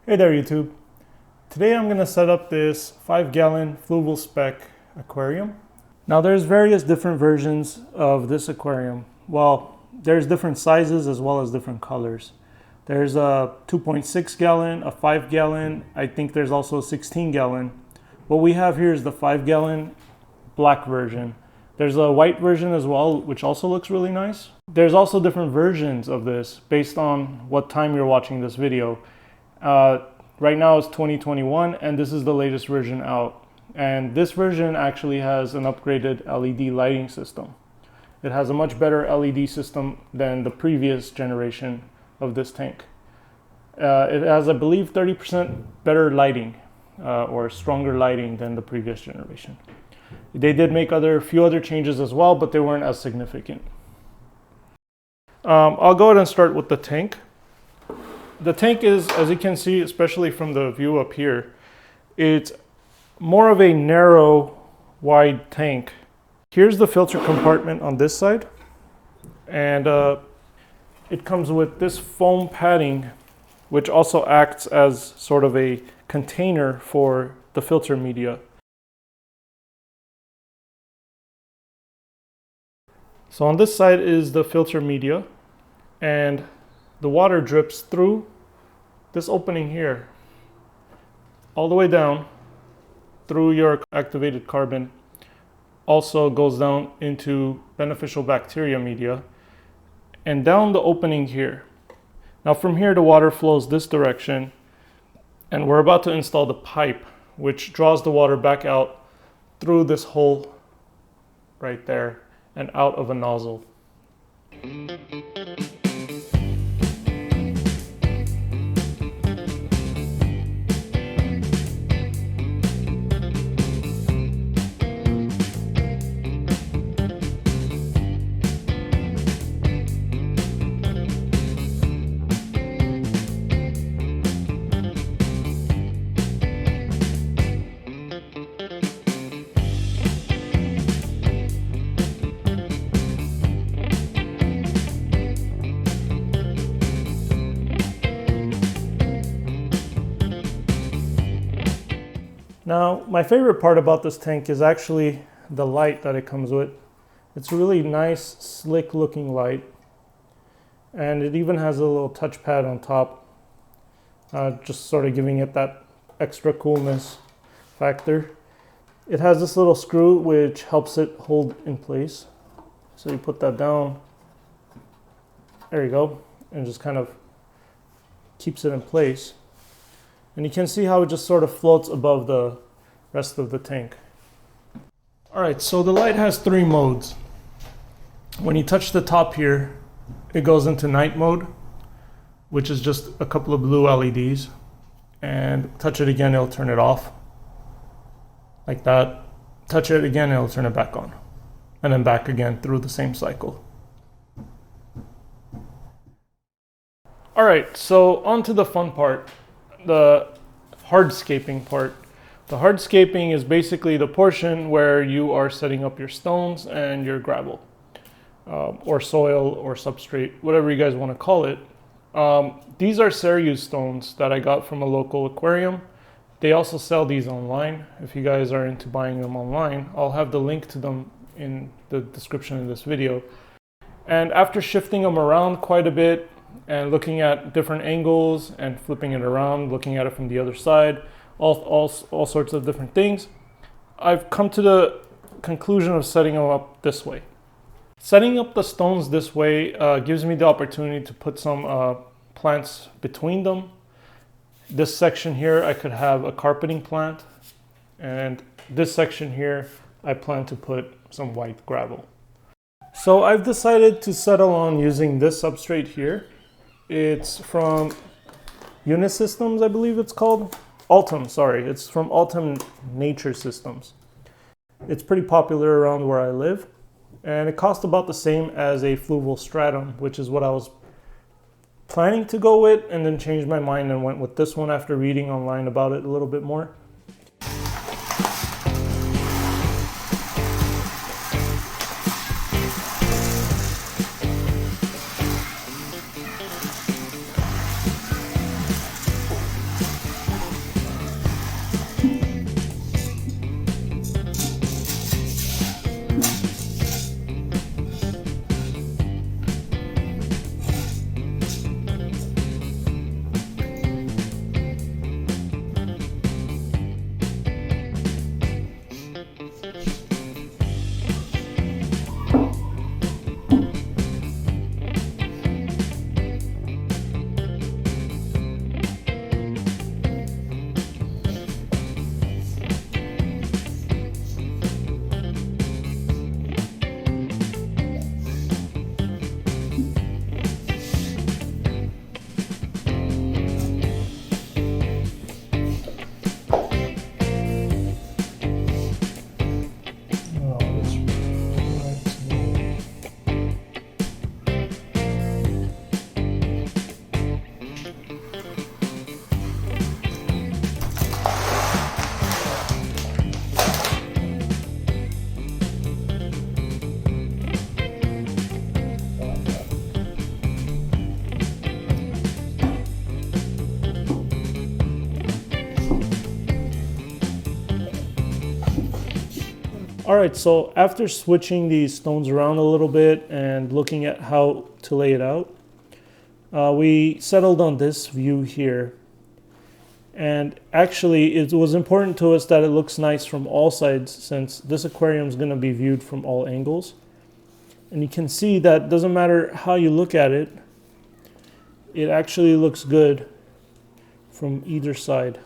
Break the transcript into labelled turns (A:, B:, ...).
A: Hey there YouTube. Today I'm going to set up this 5-gallon Fluval Spec aquarium. Now there's various different versions of this aquarium. Well, there's different sizes as well as different colors. There's a 2.6 gallon, a 5 gallon, I think there's also a 16 gallon. What we have here is the 5-gallon black version. There's a white version as well, which also looks really nice. There's also different versions of this based on what time you're watching this video. Right now it's 2021 and this is the latest version out. And this version actually has an upgraded LED lighting system. It has a much better LED system than the previous generation of this tank. It has, I believe, 30% better lighting or stronger lighting than the previous generation. They did make a few other changes as well, but they weren't as significant. I'll go ahead and start with the tank. The tank is, as you can see, especially from the view up here, it's more of a narrow, wide tank. Here's the filter compartment on this side, and it comes with this foam padding, which also acts as sort of a container for the filter media. So on this side is the filter media, and the water drips through this opening here, all the way down through your activated carbon, also goes down into beneficial bacteria media, and down the opening here. Now from here the water flows this direction, and we're about to install the pipe, which draws the water back out through this hole right there and out of a nozzle. Now, my favorite part about this tank is actually the light that it comes with. It's a really nice, slick looking light. And it even has a little touchpad on top, just sort of giving it that extra coolness factor. It has this little screw which helps it hold in place. So you put that down, there you go, and just kind of keeps it in place. And you can see how it just sort of floats above the rest of the tank. All right, so the light has 3 modes. When you touch the top here, it goes into night mode, which is just a couple of blue LEDs. And touch it again, it'll turn it off. Like that. Touch it again, it'll turn it back on. And then back again through the same cycle. All right, so on to the fun part. The hardscaping part. The hardscaping is basically the portion where you are setting up your stones and your gravel, or soil or substrate, whatever you guys want to call it. These are Cereus stones that I got from a local aquarium. They also sell these online. If you guys are into buying them online, I'll have the link to them in the description of this video. And after shifting them around quite a bit, and looking at different angles and flipping it around, looking at it from the other side, all sorts of different things, I've come to the conclusion of setting them up this way. Setting up the stones this way gives me the opportunity to put some plants between them. This section here, I could have a carpeting plant, and this section here, I plan to put some white gravel. So I've decided to settle on using this substrate here. It's from Unisystems, I believe it's called. Altum, sorry. It's from Altum Nature Systems. It's pretty popular around where I live. And it costs about the same as a Fluval Stratum, which is what I was planning to go with, and then changed my mind and went with this one after reading online about it a little bit more. All right, so after switching these stones around a little bit and looking at how to lay it out, we settled on this view here. And actually, it was important to us that it looks nice from all sides, since this aquarium is going to be viewed from all angles. And you can see that doesn't matter how you look at it, it actually looks good from either side.